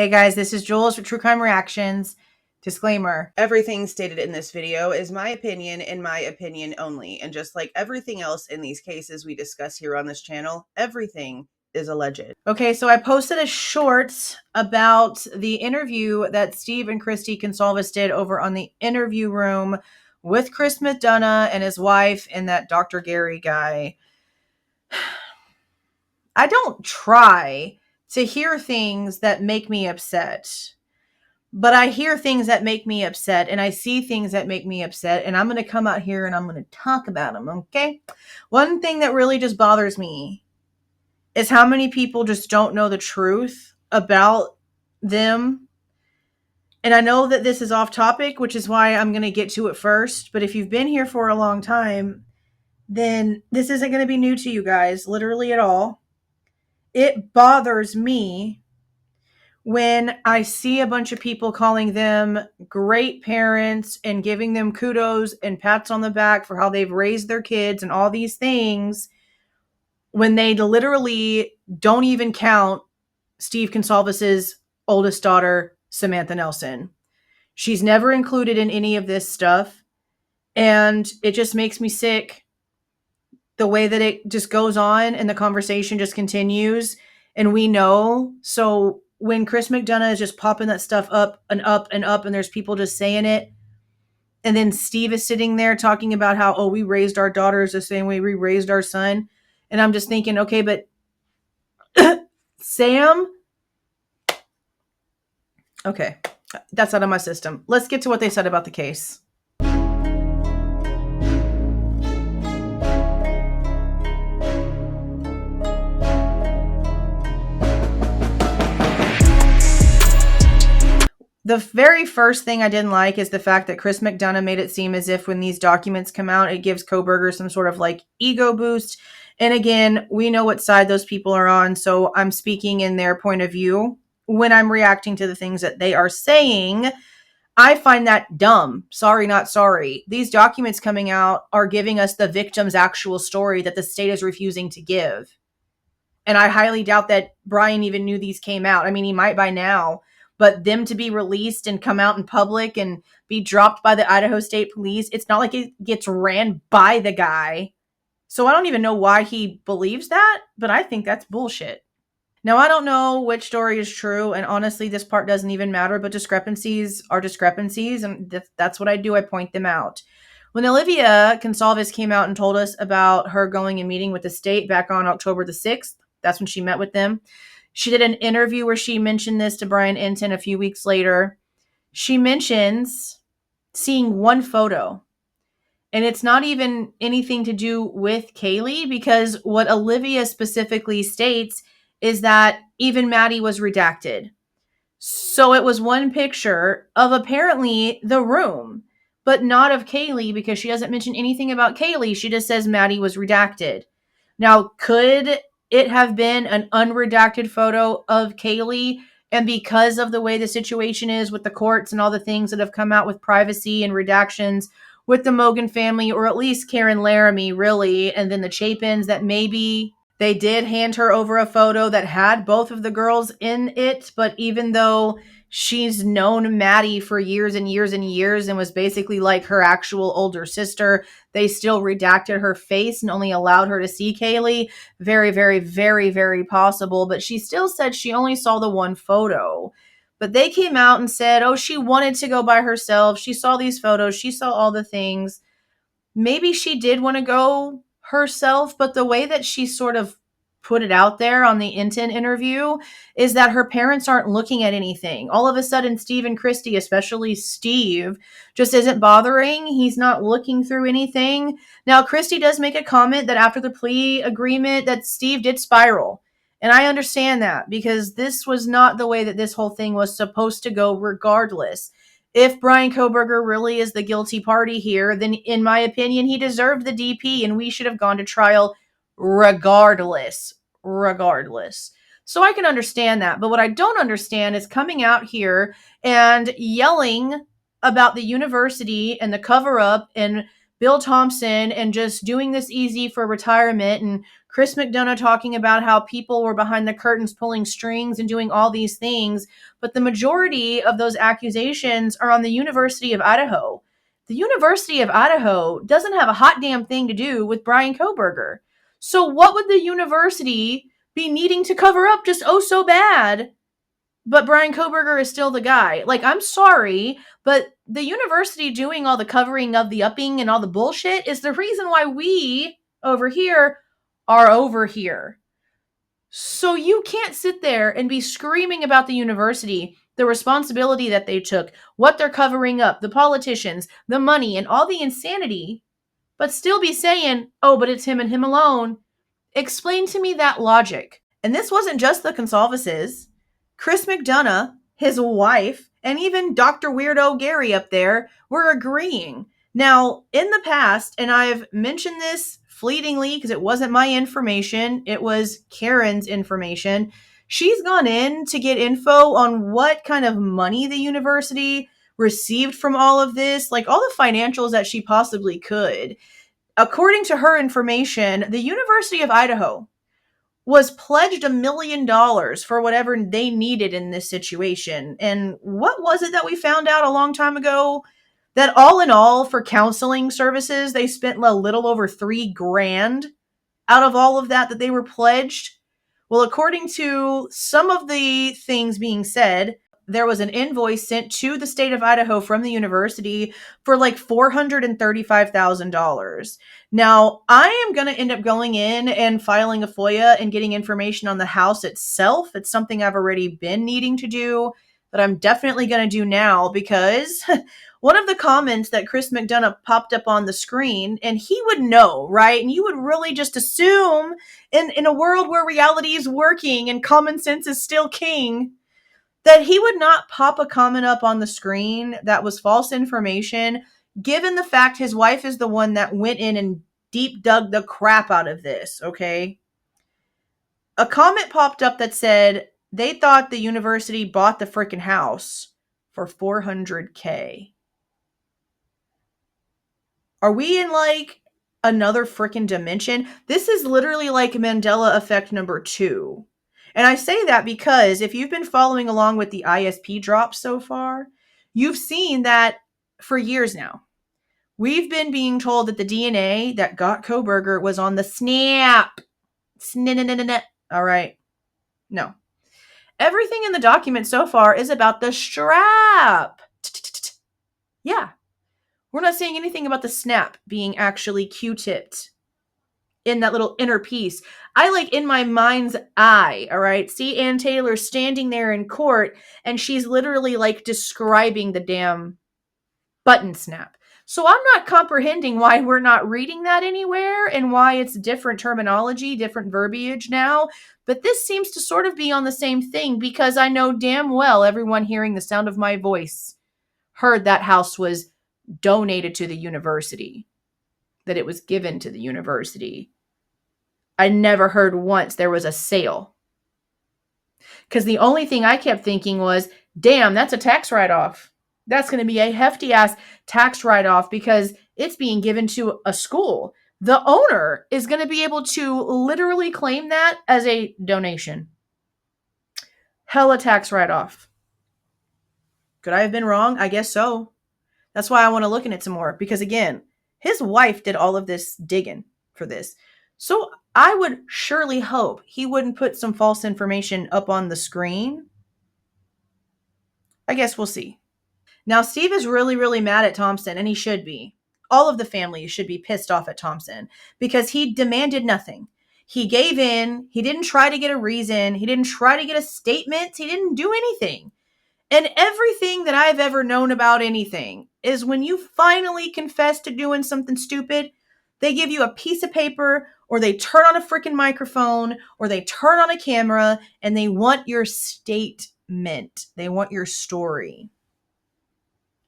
Hey guys, this is Jules for True Crime Reactions. Disclaimer. Everything stated in this video is my opinion and my opinion only. And just like everything else in these cases we discuss here on this channel, everything is alleged. Okay, so I posted a short about the interview that Steve and Kristi Goncalves did over on the interview room with Chris McDonough and his wife and that Dr. Gary guy. I don't try to hear things that make me upset, but I hear things that make me upset and I see things that make me upset, and I'm going to come out here and I'm going to talk about them, okay? One thing that really just bothers me is how many people just don't know the truth about them. And I know that this is off topic, which is why I'm going to get to it first. But if you've been here for a long time, then this isn't going to be new to you guys, literally at all. It bothers me when I see a bunch of people calling them great parents and giving them kudos and pats on the back for how they've raised their kids and all these things, when they literally don't even count Steve Goncalves' oldest daughter, Samantha Nelson. She's never included in any of this stuff, and it just makes me sick the way that it just goes on and the conversation just continues, and we know. So when Chris McDonough is just popping that stuff up and up and up, and there's people just saying it, and then Steve is sitting there talking about how, oh, we raised our daughters the same way we raised our son. And I'm just thinking, okay, but Sam? Okay, that's out of my system. Let's get to what they said about the case. The very first thing I didn't like is the fact that Chris McDonough made it seem as if when these documents come out, it gives Kohberger some sort of like ego boost. And again, we know what side those people are on, so I'm speaking in their point of view when I'm reacting to the things that they are saying. I find that dumb. Sorry, not sorry. These documents coming out are giving us the victim's actual story that the state is refusing to give. And I highly doubt that Bryan even knew these came out. I mean, he might by now. But them to be released and come out in public and be dropped by the Idaho State Police, it's not like it gets ran by the guy. So I don't even know why he believes that, but I think that's bullshit. Now, I don't know which story is true, and honestly, this part doesn't even matter, but discrepancies are discrepancies, and that's what I do. I point them out. When Olivia Goncalves came out and told us about her going and meeting with the state back on October the 6th, that's when she met with them. She did an interview where she mentioned this to Brian Enton a few weeks later. She mentions seeing one photo. And it's not even anything to do with Kaylee, because what Olivia specifically states is that even Maddie was redacted. So it was one picture of apparently the room, but not of Kaylee, because she doesn't mention anything about Kaylee. She just says Maddie was redacted. Now, could it have been an unredacted photo of Kaylee? And because of the way the situation is with the courts and all the things that have come out with privacy and redactions with the Mogen family, or at least Karen Laramie, really, and then the Chapins, that maybe they did hand her over a photo that had both of the girls in it. But even though she's known Maddie for years and years and years and was basically like her actual older sister, they still redacted her face and only allowed her to see Kaylee. Very, very, very, very possible. But she still said she only saw the one photo. But they came out and said, oh, she wanted to go by herself. She saw these photos. She saw all the things. Maybe she did want to go herself, but the way that she sort of put it out there on the Enton interview is that her parents aren't looking at anything. All of a sudden, Steve and Kristi, especially Steve, just isn't bothering. He's not looking through anything. Now, Kristi does make a comment that after the plea agreement that Steve did spiral. And I understand that, because this was not the way that this whole thing was supposed to go regardless. If Bryan Kohberger really is the guilty party here, then in my opinion, he deserved the DP and we should have gone to trial regardless. So I can understand that. But what I don't understand is coming out here and yelling about the university and the cover up and Bill Thompson and just doing this easy for retirement and Chris McDonough talking about how people were behind the curtains pulling strings and doing all these things, but the majority of those accusations are on the University of Idaho. The University of Idaho doesn't have a hot damn thing to do with Bryan Kohberger. So what would the university be needing to cover up just oh so bad? But Bryan Kohberger is still the guy. Like, I'm sorry, but the university doing all the covering of the upping and all the bullshit is the reason why we over here are over here. So you can't sit there and be screaming about the university, the responsibility that they took, what they're covering up, the politicians, the money, and all the insanity, but still be saying, oh, but it's him and him alone. Explain to me that logic. And this wasn't just the Goncalveses. Chris McDonough, his wife, and even Dr. Weirdo Gary up there were agreeing. Now, in the past, and I've mentioned this fleetingly because it wasn't my information, it was Karen's information. She's gone in to get info on what kind of money the university received from all of this, like all the financials that she possibly could. According to her information, the University of Idaho was pledged $1 million for whatever they needed in this situation. And what was it that we found out a long time ago? That all in all, for counseling services, they spent a little over $3,000 out of all of that they were pledged. Well, according to some of the things being said, there was an invoice sent to the state of Idaho from the university for like $435,000. Now, I am going to end up going in and filing a FOIA and getting information on the house itself. It's something I've already been needing to do, but I'm definitely going to do now because one of the comments that Chris McDonough popped up on the screen, and he would know, right? And you would really just assume in a world where reality is working and common sense is still king, that he would not pop a comment up on the screen that was false information, given the fact his wife is the one that went in and deep dug the crap out of this, okay? A comment popped up that said they thought the university bought the freaking house for $400K. Are we in like another freaking dimension? This is literally like Mandela effect number 2. And I say that because if you've been following along with the ISP drops so far, you've seen that for years now. We've been being told that the DNA that got Kohberger was on the snap. All right. No. Everything in the document so far is about the strap. Yeah. We're not saying anything about the snap being actually Q-tipped in that little inner piece. I like in my mind's eye, all right, see Ann Taylor standing there in court and she's literally like describing the damn button snap. So I'm not comprehending why we're not reading that anywhere and why it's different terminology, different verbiage now. But this seems to sort of be on the same thing because I know damn well everyone hearing the sound of my voice heard that house was donated to the university, that it was given to the university. I never heard once there was a sale. Because the only thing I kept thinking was, damn, that's a tax write-off. That's going to be a hefty-ass tax write-off because it's being given to a school. The owner is going to be able to literally claim that as a donation. Hella tax write-off. Could I have been wrong? I guess so. That's why I want to look in it some more. Because again, his wife did all of this digging for this. So I would surely hope he wouldn't put some false information up on the screen. I guess we'll see. Now, Steve is really, really mad at Thompson, and he should be. All of the family should be pissed off at Thompson because he demanded nothing. He gave in. He didn't try to get a reason. He didn't try to get a statement. He didn't do anything. And everything that I've ever known about anything is when you finally confess to doing something stupid, they give you a piece of paper or they turn on a freaking microphone or they turn on a camera and they want your statement. They want your story.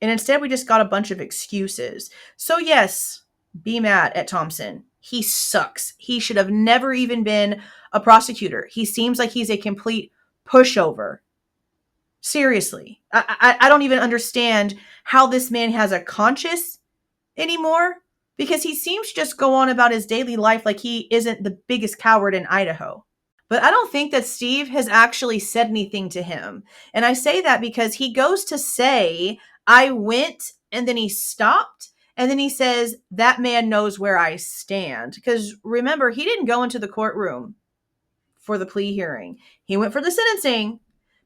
And instead we just got a bunch of excuses. So yes, be mad at Thompson. He sucks. He should have never even been a prosecutor. He seems like he's a complete pushover. Seriously. I don't even understand how this man has a conscience anymore. because he seems to just go on about his daily life like he isn't the biggest coward in Idaho. But I don't think that Steve has actually said anything to him. And I say that because he goes to say, I went, and then he stopped. And then he says, that man knows where I stand. Because remember, he didn't go into the courtroom for the plea hearing. He went for the sentencing,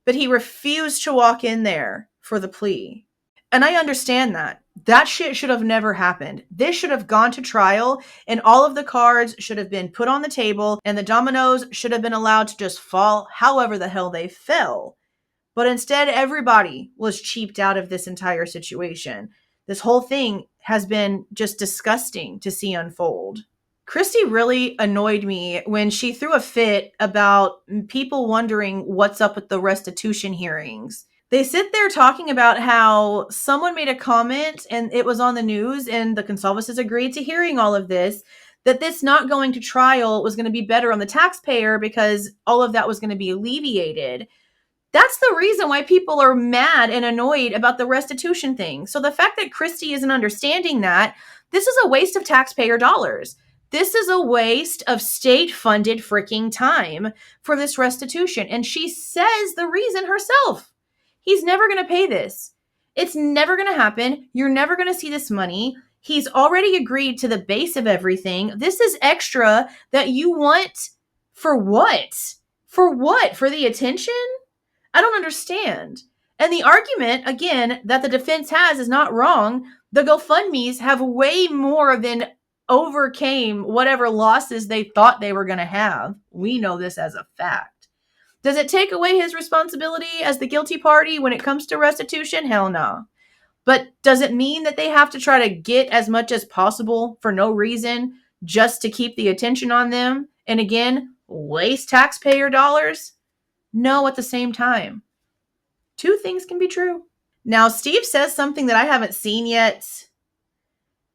but he refused to walk in there for the plea. And I understand that. That shit should have never happened. This should have gone to trial, and all of the cards should have been put on the table, and the dominoes should have been allowed to just fall however the hell they fell. But instead, everybody was cheaped out of this entire situation. This whole thing has been just disgusting to see unfold. Kristi really annoyed me when she threw a fit about people wondering what's up with the restitution hearings. They sit there talking about how someone made a comment and it was on the news and the Goncalveses agreed to hearing all of this, that this not going to trial was going to be better on the taxpayer because all of that was going to be alleviated. That's the reason why people are mad and annoyed about the restitution thing. So the fact that Kristi isn't understanding that, this is a waste of taxpayer dollars. This is a waste of state-funded freaking time for this restitution. And she says the reason herself. He's never going to pay this. It's never going to happen. You're never going to see this money. He's already agreed to the base of everything. This is extra that you want for what? For what? For the attention? I don't understand. And the argument, again, that the defense has is not wrong. The GoFundMes have way more than overcame whatever losses they thought they were going to have. We know this as a fact. Does it take away his responsibility as the guilty party when it comes to restitution? Hell no. But does it mean that they have to try to get as much as possible for no reason just to keep the attention on them? And again, waste taxpayer dollars? No, at the same time. Two things can be true. Now, Steve says something that I haven't seen yet.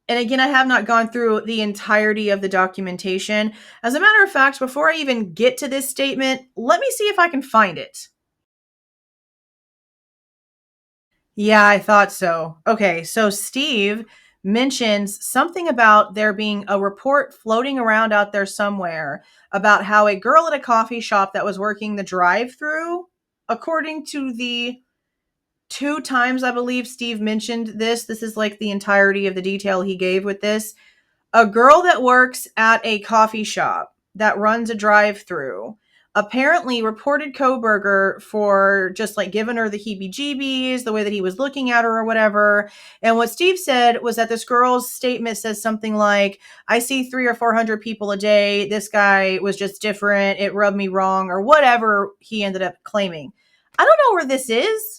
And again, I have not gone through the entirety of the documentation. As a matter of fact, before I even get to this statement, let me see if I can find it. Yeah, I thought so. Okay, so Steve mentions something about there being a report floating around out there somewhere about how a girl at a coffee shop that was working the drive-through, according to the 2 times I believe Steve mentioned this is like the entirety of the detail he gave with this. A girl that works at a coffee shop that runs a drive-through apparently reported Kohberger for just like giving her the heebie-jeebies, the way that he was looking at her or whatever. And what Steve said was that this girl's statement says something like, I see 300 or 400 people a day. This guy was just different. It rubbed me wrong, or whatever he ended up claiming. I don't know where this is.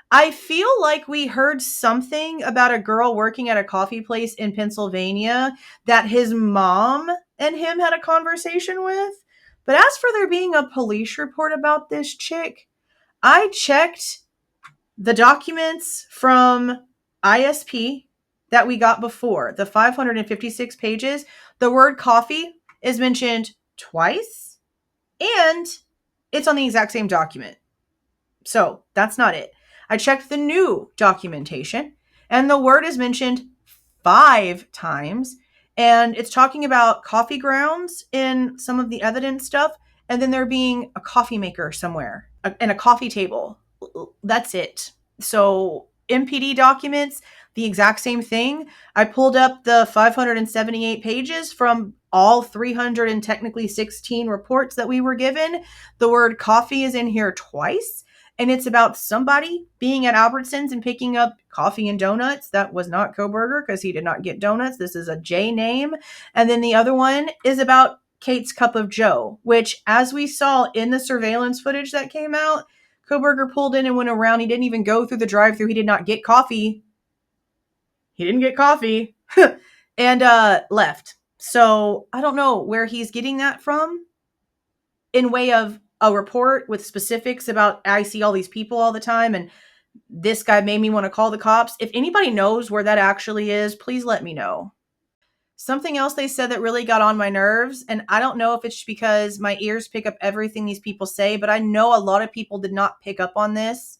I feel like we heard something about a girl working at a coffee place in Pennsylvania that his mom and him had a conversation with. But as for there being a police report about this chick, I checked the documents from ISP that we got before, the 556 pages. The word coffee is mentioned twice, and it's on the exact same document. So that's not it. I checked the new documentation, and the word is mentioned 5 times, and it's talking about coffee grounds in some of the evidence stuff, and then there being a coffee maker somewhere and a coffee table. That's it. So MPD documents, the exact same thing. I pulled up the 578 pages from all 300 and technically 16 reports that we were given. The word coffee is in here twice. And it's about somebody being at Albertsons and picking up coffee and donuts. That was not Kohberger because he did not get donuts. This is a J name. And then the other one is about Kate's Cup of Joe, which, as we saw in the surveillance footage that came out, Kohberger pulled in and went around. He didn't even go through the drive-thru. He did not get coffee. He didn't get coffee and left. So I don't know where he's getting that from in way of a report with specifics about I see all these people all the time and this guy made me want to call the cops. If anybody knows where that actually is, please let me know. Something else they said that really got on my nerves, and I don't know if it's because my ears pick up everything these people say, but I know a lot of people did not pick up on this,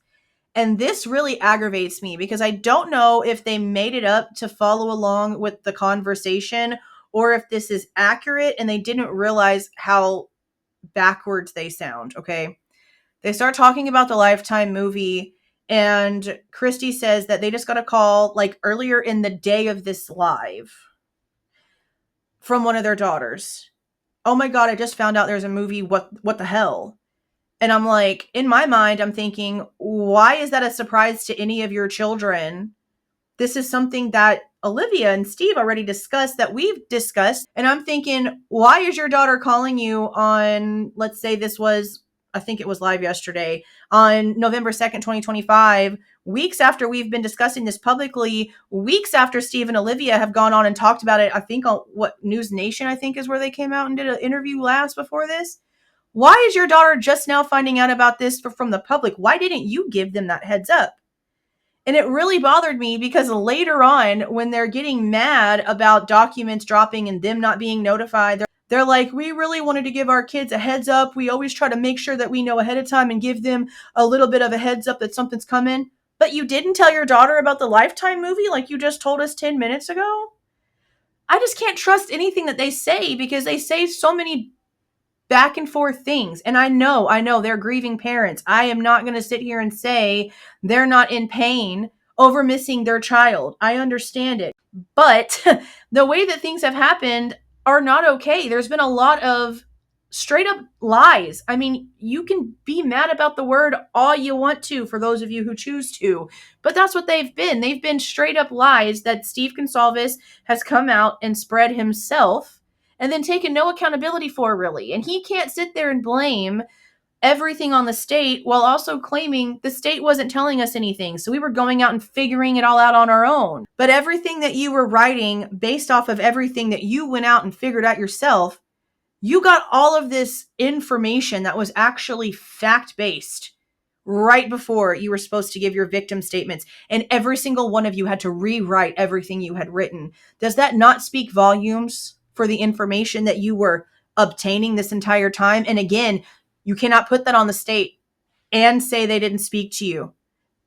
And this really aggravates me because I don't know if they made it up to follow along with the conversation or if this is accurate and they didn't realize how backwards they sound, okay? They start talking about the Lifetime movie, and Kristi says that they just got a call like earlier in the day of this live from one of their daughters. Oh my God, I just found out there's a movie. What the hell? And I'm like, in my mind, I'm thinking, why is that a surprise to any of your children? This is something that Olivia and Steve already discussed, that we've discussed. And I'm thinking, why is your daughter calling you on, let's say this was, I think it was live yesterday, on November 2nd, 2025, weeks after we've been discussing this publicly, weeks after Steve and Olivia have gone on and talked about it, I think on News Nation, I think is where they came out and did an interview last before this. Why is your daughter just now finding out about this from the public? Why didn't you give them that heads up? And it really bothered me because later on, when they're getting mad about documents dropping and them not being notified, they're like, we really wanted to give our kids a heads up. We always try to make sure that we know ahead of time and give them a little bit of a heads up that something's coming. But you didn't tell your daughter about the Lifetime movie like you just told us 10 minutes ago? I just can't trust anything that they say because they say so many back and forth things. And I know they're grieving parents. I am not going to sit here and say they're not in pain over missing their child. I understand it. But the way that things have happened are not okay. There's been a lot of straight up lies. I mean, you can be mad about the word all you want to, for those of you who choose to, but that's what they've been. They've been straight up lies that Steve Goncalves has come out and spread himself and then taken no accountability for, really. And he can't sit there and blame everything on the state while also claiming the state wasn't telling us anything. So we were going out and figuring it all out on our own. But everything that you were writing based off of everything that you went out and figured out yourself, you got all of this information that was actually fact-based right before you were supposed to give your victim statements. And every single one of you had to rewrite everything you had written. Does that not speak volumes for the information that you were obtaining this entire time? And again, you cannot put that on the state and say they didn't speak to you.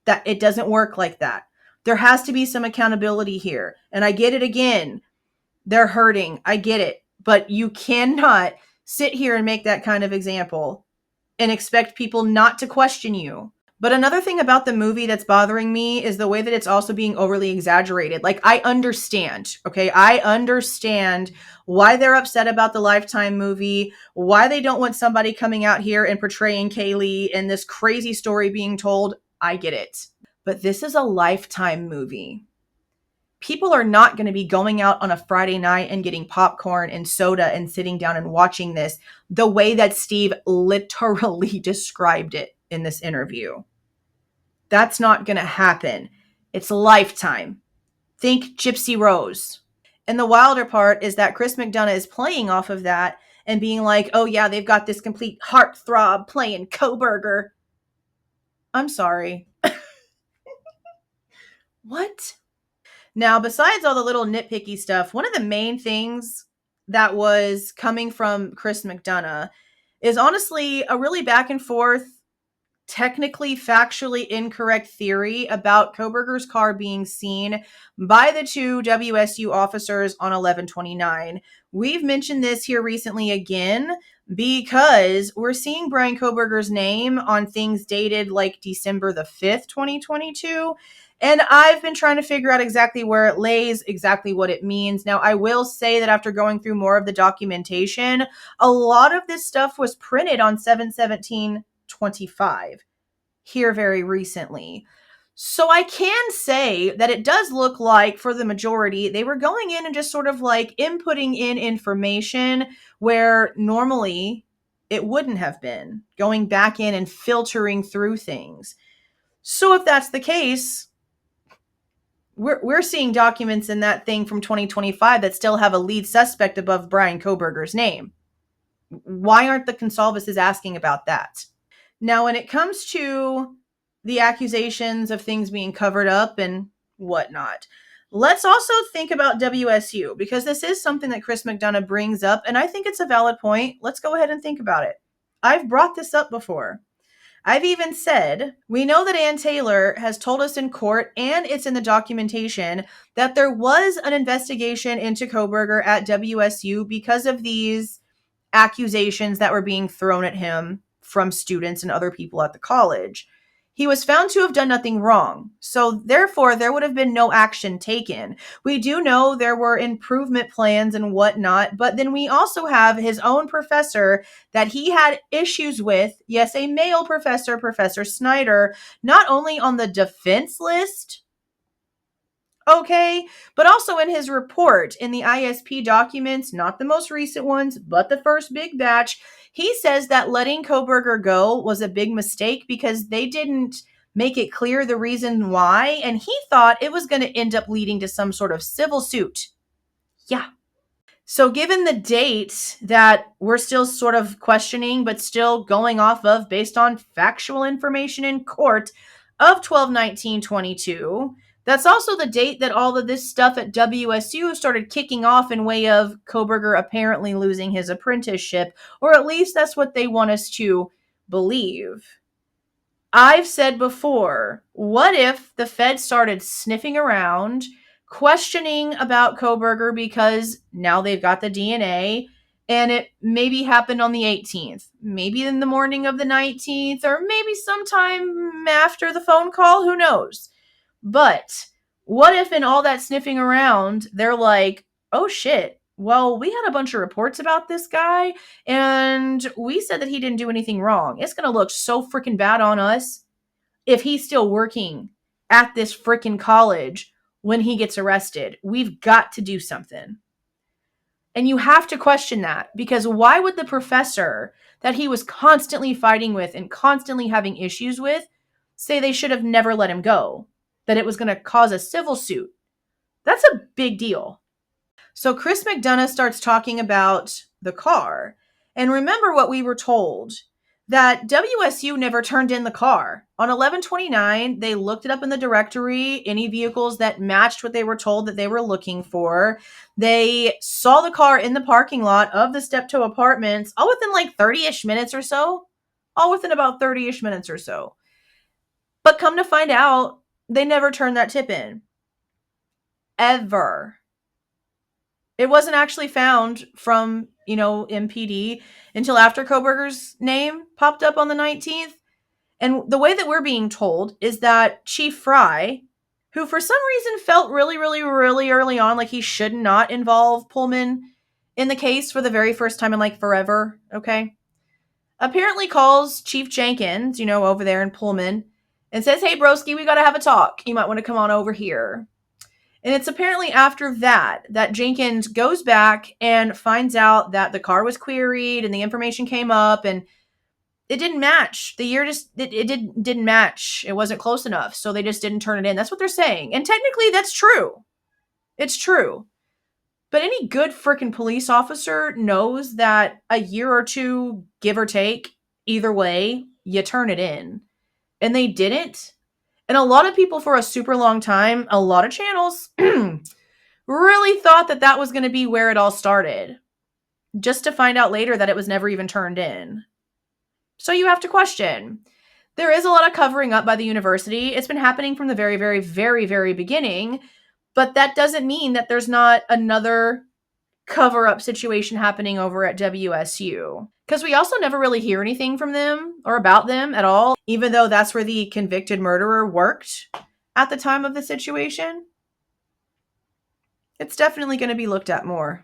That it doesn't work like that. There has to be some accountability here. And I get it again. They're hurting. I get it. But you cannot sit here and make that kind of example and expect people not to question you. But another thing about the movie that's bothering me is the way that it's also being overly exaggerated. Like, I understand, okay? I understand why they're upset about the Lifetime movie, why they don't want somebody coming out here and portraying Kaylee and this crazy story being told. I get it. But this is a Lifetime movie. People are not going to be going out on a Friday night and getting popcorn and soda and sitting down and watching this the way that Steve literally described it in this interview. That's not going to happen. It's Lifetime. Think Gypsy Rose. And the wilder part is that Chris McDonough is playing off of that and being like, oh yeah, they've got this complete heartthrob playing Kohberger. I'm sorry. What? Now, besides all the little nitpicky stuff, one of the main things that was coming from Chris McDonough is honestly a really back and forth, technically factually incorrect theory about Kohberger's car being seen by the two WSU officers on 11/29. We've mentioned this here recently again because we're seeing Bryan Kohberger's name on things dated like December the 5th, 2022. And I've been trying to figure out exactly where it lays, exactly what it means. Now, I will say that after going through more of the documentation, a lot of this stuff was printed on 7/17/25 here very recently. So I can say that it does look like, for the majority, they were going in and just sort of like inputting in information where normally it wouldn't have been, going back in and filtering through things. So if that's the case, we're seeing documents in that thing from 2025 that still have a lead suspect above Bryan Kohberger's name. Why aren't the Goncalveses asking about that? Now, when it comes to the accusations of things being covered up and whatnot, let's also think about WSU, because this is something that Chris McDonough brings up, and I think it's a valid point. Let's go ahead and think about it. I've brought this up before. I've even said, we know that Ann Taylor has told us in court, and it's in the documentation, that there was an investigation into Kohberger at WSU because of these accusations that were being thrown at him from students and other people at the college. He was found to have done nothing wrong, so therefore there would have been no action taken. We do know there were improvement plans and whatnot, but then we also have his own professor that he had issues with. Yes, a male professor, Professor Snyder, not only on the defense list, okay, but also in his report in the ISP documents, not the most recent ones, but the first big batch. He says that letting Kohberger go was a big mistake because they didn't make it clear the reason why, and he thought it was going to end up leading to some sort of civil suit. Yeah. So, given the date that we're still sort of questioning, but still going off of based on factual information in court of 12/19/22, that's also the date that all of this stuff at WSU started kicking off in way of Kohberger apparently losing his apprenticeship, or at least that's what they want us to believe. I've said before, what if the Fed started sniffing around, questioning about Kohberger because now they've got the DNA, and it maybe happened on the 18th, maybe in the morning of the 19th, or maybe sometime after the phone call, who knows? But what if in all that sniffing around, they're like, oh shit, well, we had a bunch of reports about this guy, and we said that he didn't do anything wrong. It's going to look so freaking bad on us if he's still working at this freaking college when he gets arrested. We've got to do something. And you have to question that, because why would the professor that he was constantly fighting with and constantly having issues with say they should have never let him go? That it was going to cause a civil suit? That's a big deal. So Chris McDonough starts talking about the car. And remember what we were told, that WSU never turned in the car. On 11/29, they looked it up in the directory, any vehicles that matched what they were told that they were looking for. They saw the car in the parking lot of the Steptoe Apartments, all within like 30-ish minutes or so. All within about 30-ish minutes or so. But come to find out, they never turned that tip in. Ever. It wasn't actually found from, MPD until after Kohberger's name popped up on the 19th. And the way that we're being told is that Chief Fry, who for some reason felt really, really, really early on like he should not involve Pullman in the case for the very first time in like forever, okay, apparently calls Chief Jenkins, over there in Pullman, and says, hey, broski, we got to have a talk. You might want to come on over here. And it's apparently after that Jenkins goes back and finds out that the car was queried and the information came up and it didn't match. The year just, it didn't match. It wasn't close enough. So they just didn't turn it in. That's what they're saying. And technically that's true. It's true. But any good freaking police officer knows that a year or two, give or take, either way, you turn it in. And they didn't. And a lot of people for a super long time, a lot of channels, really thought that that was going to be where it all started. Just to find out later that it was never even turned in. So you have to question. There is a lot of covering up by the university. It's been happening from the very, very, very, very beginning. But that doesn't mean that there's not another cover-up situation happening over at WSU. Because we also never really hear anything from them or about them at all, even though that's where the convicted murderer worked at the time of the situation. It's definitely going to be looked at more.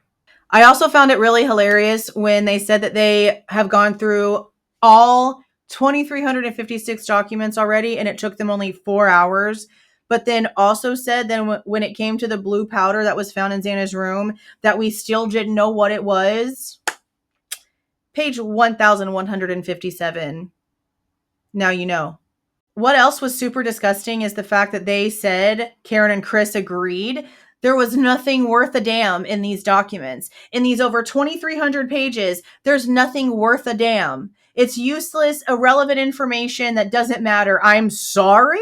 I also found it really hilarious when they said that they have gone through all 2,356 documents already, and it took them only 4 hours. But then also said then when it came to the blue powder that was found in Xana's room, that we still didn't know what it was. Page 1,157. Now you know. What else was super disgusting is the fact that they said, Karen and Chris agreed, there was nothing worth a damn in these documents. In these over 2,300 pages, there's nothing worth a damn. It's useless, irrelevant information that doesn't matter. I'm sorry.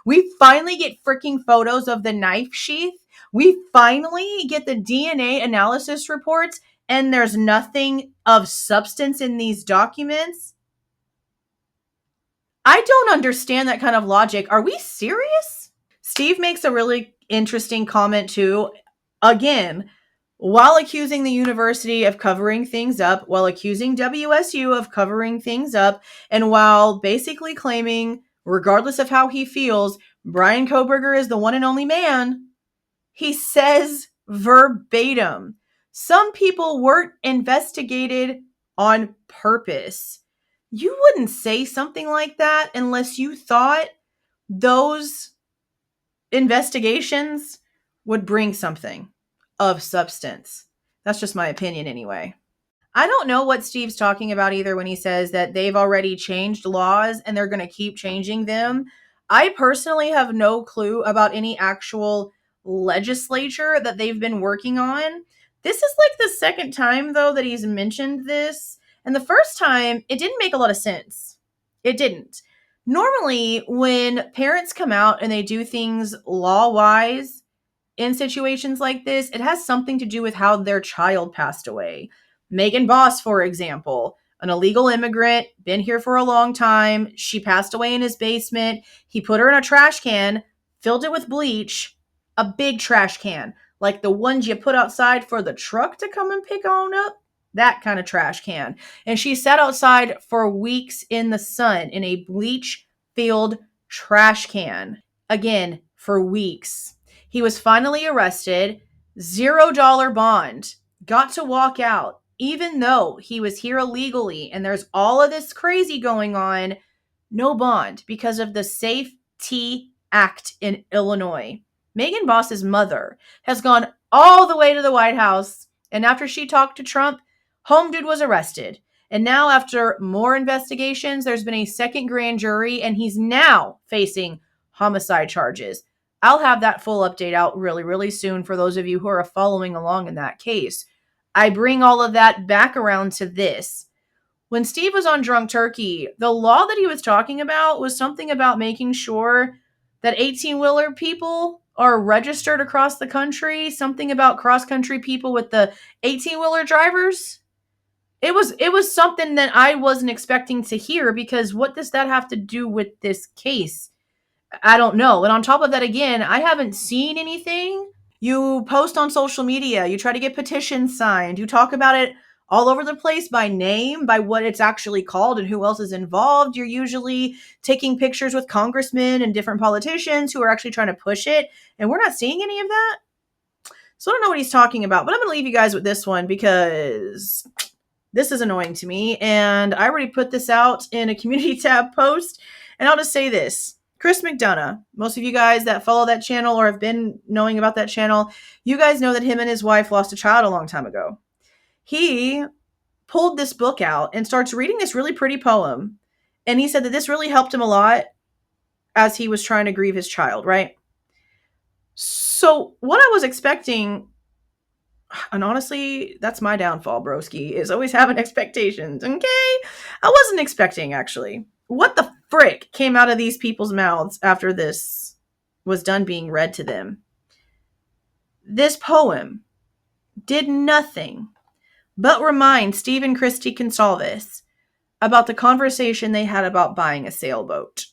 We finally get freaking photos of the knife sheath. We finally get the DNA analysis reports, and there's nothing of substance in these documents. I don't understand that kind of logic. Are we serious? Steve makes a really interesting comment too. Again, while accusing the university of covering things up, while accusing WSU of covering things up, and while basically claiming, regardless of how he feels, Bryan Kohberger is the one and only man, he says verbatim, some people weren't investigated on purpose. You wouldn't say something like that unless you thought those investigations would bring something of substance. That's just my opinion anyway. I don't know what Steve's talking about either when he says that they've already changed laws and they're going to keep changing them. I personally have no clue about any actual legislature that they've been working on. This is like the second time, though, that he's mentioned this. And the first time, it didn't make a lot of sense. It didn't. Normally, when parents come out and they do things law wise, in situations like this, it has something to do with how their child passed away. Megan Boss, for example, an illegal immigrant, been here for a long time. She passed away in his basement. He put her in a trash can, filled it with bleach, a big trash can, like the ones you put outside for the truck to come and pick on up. That kind of trash can. And she sat outside for weeks in the sun in a bleach filled trash can. Again, for weeks. He was finally arrested, $0 bond, got to walk out, even though he was here illegally and there's all of this crazy going on, no bond because of the Safety Act in Illinois. Megan Boss's mother has gone all the way to the White House, and after she talked to Trump, Home Dude was arrested. And now, after more investigations, there's been a second grand jury, and he's now facing homicide charges. I'll have that full update out really, really soon for those of you who are following along in that case. I bring all of that back around to this. When Steve was on Drunk Turkey, the law that he was talking about was something about making sure that 18-wheeler people are registered across the country, something about cross-country people with the 18-wheeler drivers. It was something that I wasn't expecting to hear, because what does that have to do with this case? I don't know. And on top of that, again, I haven't seen anything. You post on social media, you try to get petitions signed, you talk about it all over the place by name, by what it's actually called and who else is involved. You're usually taking pictures with congressmen and different politicians who are actually trying to push it, and we're not seeing any of that. So I don't know what he's talking about, but I'm going to leave you guys with this one because this is annoying to me, and I already put this out in a community tab post, and I'll just say this. Chris McDonough, most of you guys that follow that channel or have been knowing about that channel, you guys know that him and his wife lost a child a long time ago. He pulled this book out and starts reading this really pretty poem, and he said that this really helped him a lot as he was trying to grieve his child, right? So what I was expecting, and honestly, that's my downfall, broski, is always having expectations, okay? I wasn't expecting, actually. What the frick came out of these people's mouths after this was done being read to them? This poem did nothing but remind Steve and Kristi Goncalves about the conversation they had about buying a sailboat.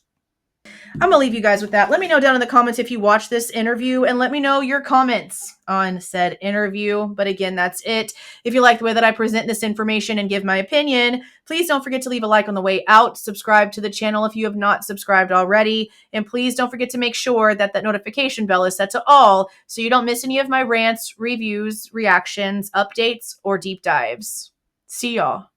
I'm going to leave you guys with that. Let me know down in the comments if you watched this interview, and let me know your comments on said interview. But again, that's it. If you like the way that I present this information and give my opinion, please don't forget to leave a like on the way out. Subscribe to the channel if you have not subscribed already. And please don't forget to make sure that that notification bell is set to all so you don't miss any of my rants, reviews, reactions, updates, or deep dives. See y'all.